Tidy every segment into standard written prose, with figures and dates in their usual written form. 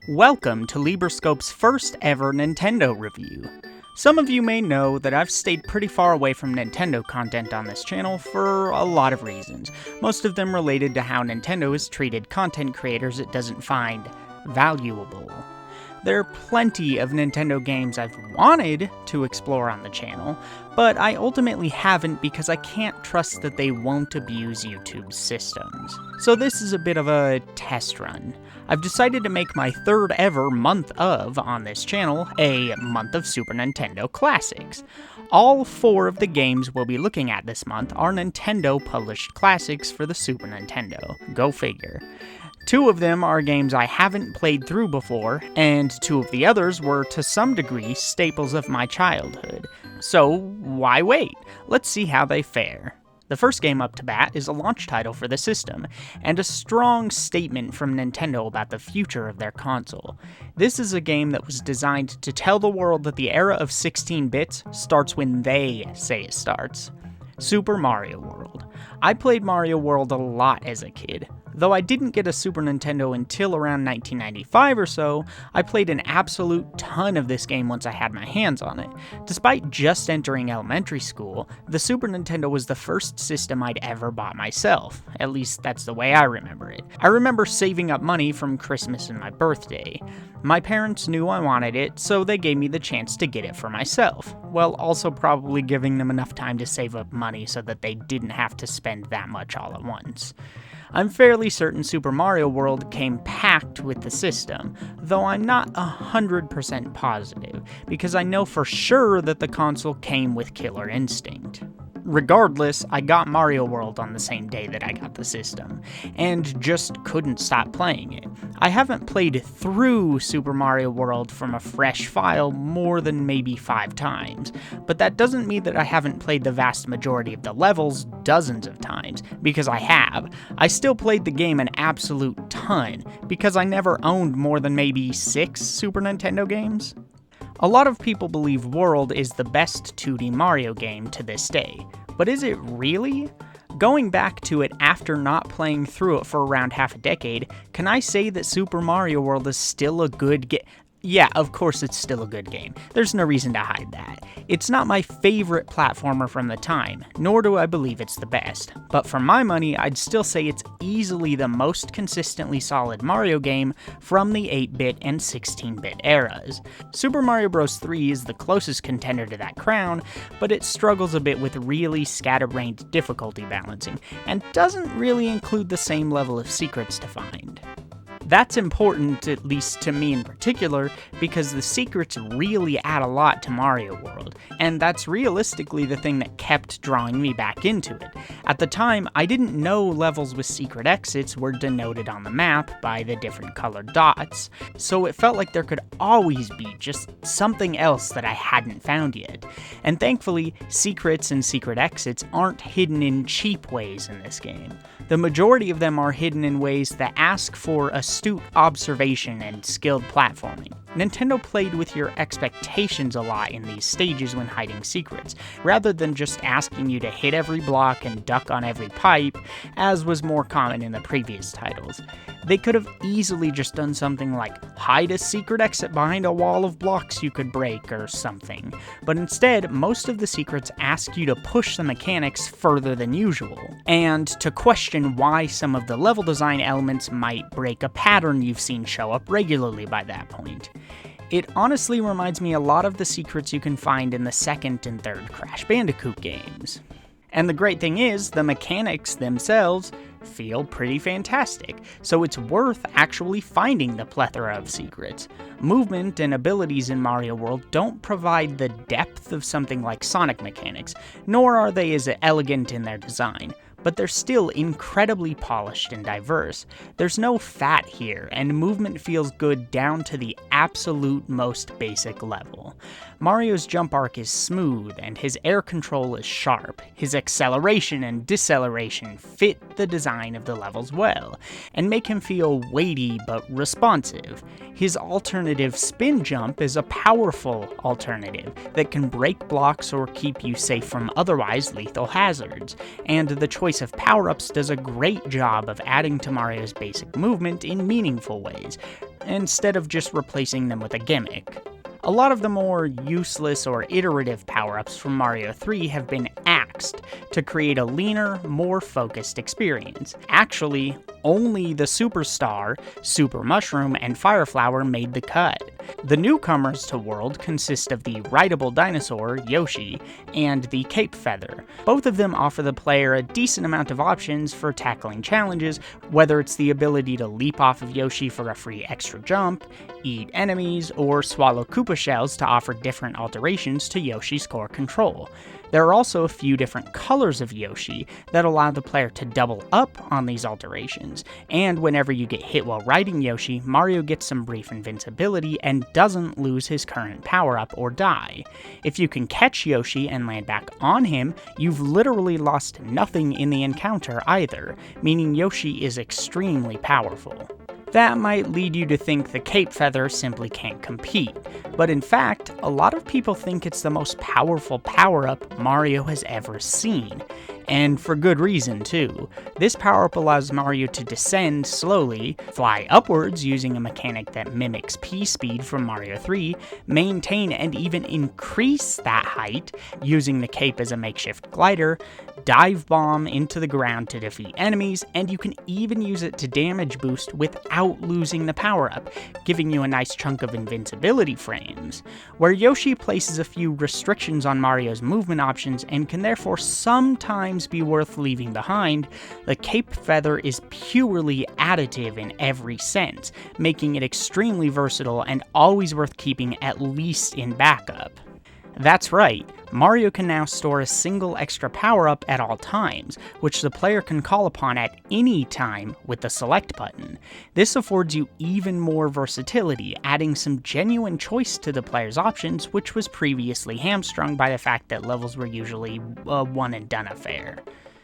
Welcome to LibraScope's first ever Nintendo review. Some of you may know that I've stayed pretty far away from Nintendo content on this channel for a lot of reasons, most of them related to how Nintendo has treated content creators it doesn't find valuable. There are plenty of Nintendo games I've wanted to explore on the channel, but I ultimately haven't because I can't trust that they won't abuse YouTube's systems. So this is a bit of a test run. I've decided to make my third ever month of on this channel a month of Super Nintendo classics. All 4 of the games we'll be looking at this month are Nintendo published classics for the Super Nintendo. Go figure. 2 of them are games I haven't played through before, and 2 of the others were, to some degree, staples of my childhood. So, why wait? Let's see how they fare. The first game up to bat is a launch title for the system, and a strong statement from Nintendo about the future of their console. This is a game that was designed to tell the world that the era of 16 bits starts when they say it starts. Super Mario World. I played Mario World a lot as a kid. Though I didn't get a Super Nintendo until around 1995 or so, I played an absolute ton of this game once I had my hands on it. Despite just entering elementary school, the Super Nintendo was the first system I'd ever bought myself. At least that's the way I remember it. I remember saving up money from Christmas and my birthday. My parents knew I wanted it, so they gave me the chance to get it for myself, while also probably giving them enough time to save up money so that they didn't have to spend that much all at once. I'm fairly certain Super Mario World came packed with the system, though I'm not 100% positive, because I know for sure that the console came with Killer Instinct. Regardless, I got Mario World on the same day that I got the system, and just couldn't stop playing it. I haven't played through Super Mario World from a fresh file more than maybe 5 times, but that doesn't mean that I haven't played the vast majority of the levels dozens of times, because I have. I still played the game an absolute ton, because I never owned more than maybe 6 Super Nintendo games. A lot of people believe World is the best 2D Mario game to this day, but is it really? Going back to it after not playing through it for around half a decade, can I say that Super Mario World is still a good game? Yeah, of course it's still a good game. There's no reason to hide that. It's not my favorite platformer from the time, nor do I believe it's the best. But for my money, I'd still say it's easily the most consistently solid Mario game from the 8-bit and 16-bit eras. Super Mario Bros. 3 is the closest contender to that crown, but it struggles a bit with really scatterbrained difficulty balancing, and doesn't really include the same level of secrets to find. That's important, at least to me in particular, because the secrets really add a lot to Mario World, and that's realistically the thing that kept drawing me back into it. At the time, I didn't know levels with secret exits were denoted on the map by the different colored dots, so it felt like there could always be just something else that I hadn't found yet. And thankfully, secrets and secret exits aren't hidden in cheap ways in this game. The majority of them are hidden in ways that ask for astute observation and skilled platforming. Nintendo played with your expectations a lot in these stages when hiding secrets, rather than just asking you to hit every block and duck on every pipe, as was more common in the previous titles. They could have easily just done something like hide a secret exit behind a wall of blocks you could break or something, but instead, most of the secrets ask you to push the mechanics further than usual, and to question why some of the level design elements might break a pattern you've seen show up regularly by that point. It honestly reminds me a lot of the secrets you can find in the second and third Crash Bandicoot games. And the great thing is, the mechanics themselves feel pretty fantastic, so it's worth actually finding the plethora of secrets. Movement and abilities in Mario World don't provide the depth of something like Sonic mechanics, nor are they as elegant in their design, but they're still incredibly polished and diverse. There's no fat here, and movement feels good down to the absolute most basic level. Mario's jump arc is smooth, and his air control is sharp. His acceleration and deceleration fit the design of the levels well, and make him feel weighty but responsive. His alternative spin jump is a powerful alternative that can break blocks or keep you safe from otherwise lethal hazards, and the choice of Powerups does a great job of adding to Mario's basic movement in meaningful ways. instead of just replacing them with a gimmick. A lot of the more useless or iterative power-ups from Mario 3 have been axed to create a leaner, more focused experience. Actually, only the Superstar, Super Mushroom, and Fire Flower made the cut. The newcomers to World consist of the rideable dinosaur, Yoshi, and the Cape Feather. Both of them offer the player a decent amount of options for tackling challenges, whether it's the ability to leap off of Yoshi for a free extra jump, eat enemies, or swallow Koopa shells to offer different alterations to Yoshi's core control. There are also a few different colors of Yoshi that allow the player to double up on these alterations, and whenever you get hit while riding Yoshi, Mario gets some brief invincibility and doesn't lose his current power-up or die. If you can catch Yoshi and land back on him, you've literally lost nothing in the encounter either, meaning Yoshi is extremely powerful. That might lead you to think the Cape Feather simply can't compete, but in fact, a lot of people think it's the most powerful power-up Mario has ever seen. And for good reason, too. This power-up allows Mario to descend slowly, fly upwards using a mechanic that mimics P-speed from Mario 3, maintain and even increase that height using the cape as a makeshift glider, dive bomb into the ground to defeat enemies, and you can even use it to damage boost without losing the power-up, giving you a nice chunk of invincibility frames. Where Yoshi places a few restrictions on Mario's movement options and can therefore sometimes be worth leaving behind, the Cape Feather is purely additive in every sense, making it extremely versatile and always worth keeping at least in backup. That's right, Mario can now store a single extra power-up at all times, which the player can call upon at any time with the select button. This affords you even more versatility, adding some genuine choice to the player's options, which was previously hamstrung by the fact that levels were usually a one-and-done affair.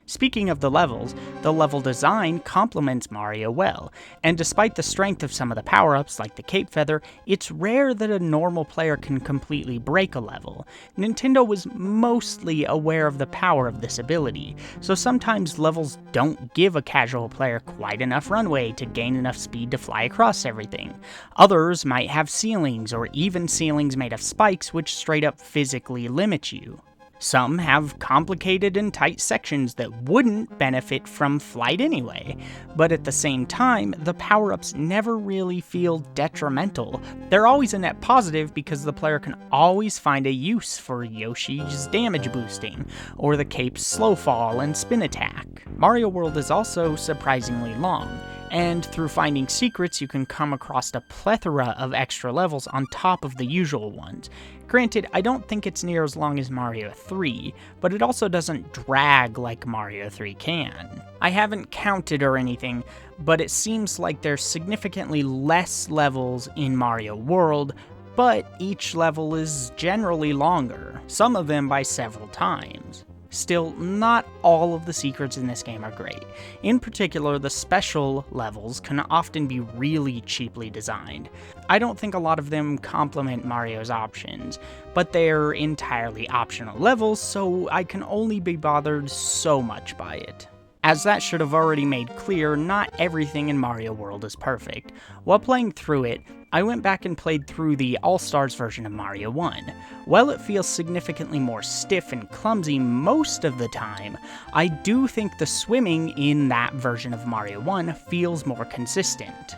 Speaking of the level design complements Mario well, and despite the strength of some of the power-ups like the Cape Feather, it's rare that a normal player can completely break a level. Nintendo was mostly aware of the power of this ability, so sometimes levels don't give a casual player quite enough runway to gain enough speed to fly across everything. Others might have ceilings, or even ceilings made of spikes which straight up physically limit you. Some have complicated and tight sections that wouldn't benefit from flight anyway, but at the same time, the power-ups never really feel detrimental. They're always a net positive because the player can always find a use for Yoshi's damage boosting, or the cape's slow fall and spin attack. Mario World is also surprisingly long, and through finding secrets you can come across a plethora of extra levels on top of the usual ones. Granted, I don't think it's near as long as Mario 3, but it also doesn't drag like Mario 3 can. I haven't counted or anything, but it seems like there's significantly less levels in Mario World, but each level is generally longer, some of them by several times. Still, not all of the secrets in this game are great. In particular, the special levels can often be really cheaply designed. I don't think a lot of them complement Mario's options, but they're entirely optional levels, so I can only be bothered so much by it. As that should have already made clear, not everything in Mario World is perfect. While playing through it, I went back and played through the All-Stars version of Mario 1. While it feels significantly more stiff and clumsy most of the time, I do think the swimming in that version of Mario 1 feels more consistent.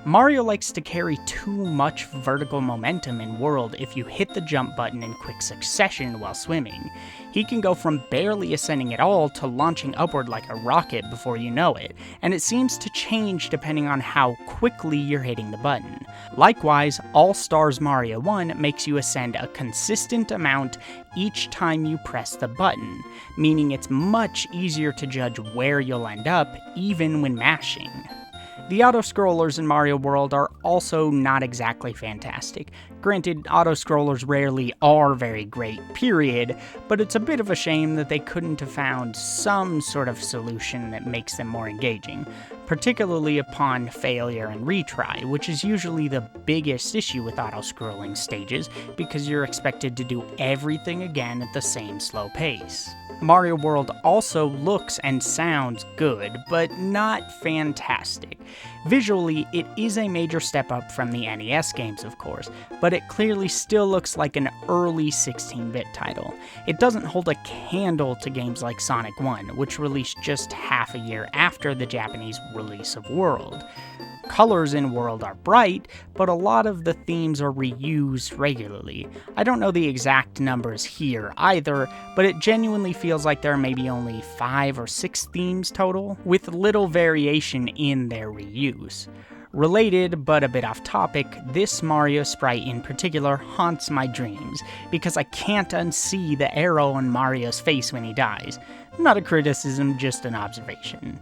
Mario likes to carry too much vertical momentum in World if you hit the jump button in quick succession while swimming. He can go from barely ascending at all to launching upward like a rocket before you know it, and it seems to change depending on how quickly you're hitting the button. Likewise, All-Stars Mario 1 makes you ascend a consistent amount each time you press the button, meaning it's much easier to judge where you'll end up even when mashing. The auto-scrollers in Mario World are also not exactly fantastic. Granted, auto-scrollers rarely are very great, period, but it's a bit of a shame that they couldn't have found some sort of solution that makes them more engaging, particularly upon failure and retry, which is usually the biggest issue with auto-scrolling stages, because you're expected to do everything again at the same slow pace. Mario World also looks and sounds good, but not fantastic. Visually, it is a major step up from the NES games, of course, but it clearly still looks like an early 16-bit title. It doesn't hold a candle to games like Sonic 1, which released just half a year after the Japanese release of World. Colors in World are bright, but a lot of the themes are reused regularly. I don't know the exact numbers here either, but it genuinely feels like there are maybe only 5 or 6 themes total, with little variation in their reuse. Related, but a bit off topic, this Mario sprite in particular haunts my dreams, because I can't unsee the arrow on Mario's face when he dies. Not a criticism, just an observation.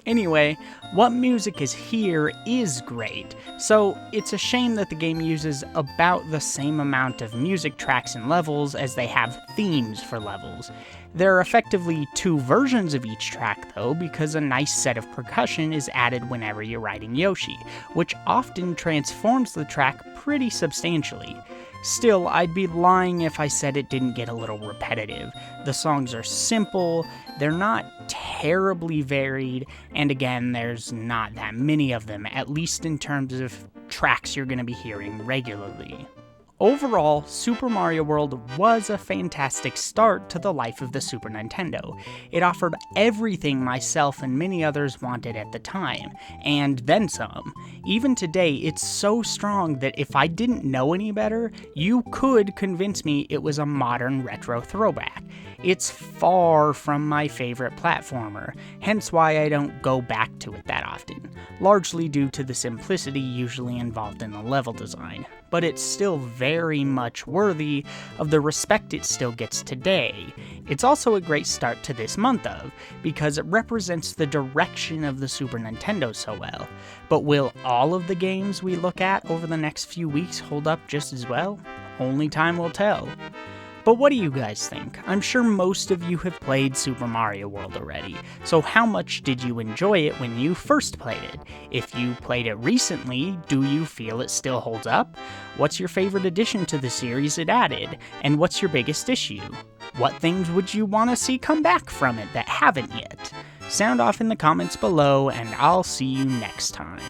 Anyway, what music is here is great, so it's a shame that the game uses about the same amount of music tracks and levels as they have themes for levels. There are effectively 2 versions of each track though, because a nice set of percussion is added whenever you're riding Yoshi, which often transforms the track pretty substantially. Still, I'd be lying if I said it didn't get a little repetitive. The songs are simple, they're not terribly varied, and again, there's not that many of them, at least in terms of tracks you're going to be hearing regularly. Overall, Super Mario World was a fantastic start to the life of the Super Nintendo. It offered everything myself and many others wanted at the time, and then some. Even today, it's so strong that if I didn't know any better, you could convince me it was a modern retro throwback. It's far from my favorite platformer, hence why I don't go back to it that often, largely due to the simplicity usually involved in the level design. But it's still very much worthy of the respect it still gets today. It's also a great start to this month of, because it represents the direction of the Super Nintendo so well. But will all of the games we look at over the next few weeks hold up just as well? Only time will tell. But what do you guys think? I'm sure most of you have played Super Mario World already, so how much did you enjoy it when you first played it? If you played it recently, do you feel it still holds up? What's your favorite addition to the series it added? And what's your biggest issue? What things would you want to see come back from it that haven't yet? Sound off in the comments below, and I'll see you next time.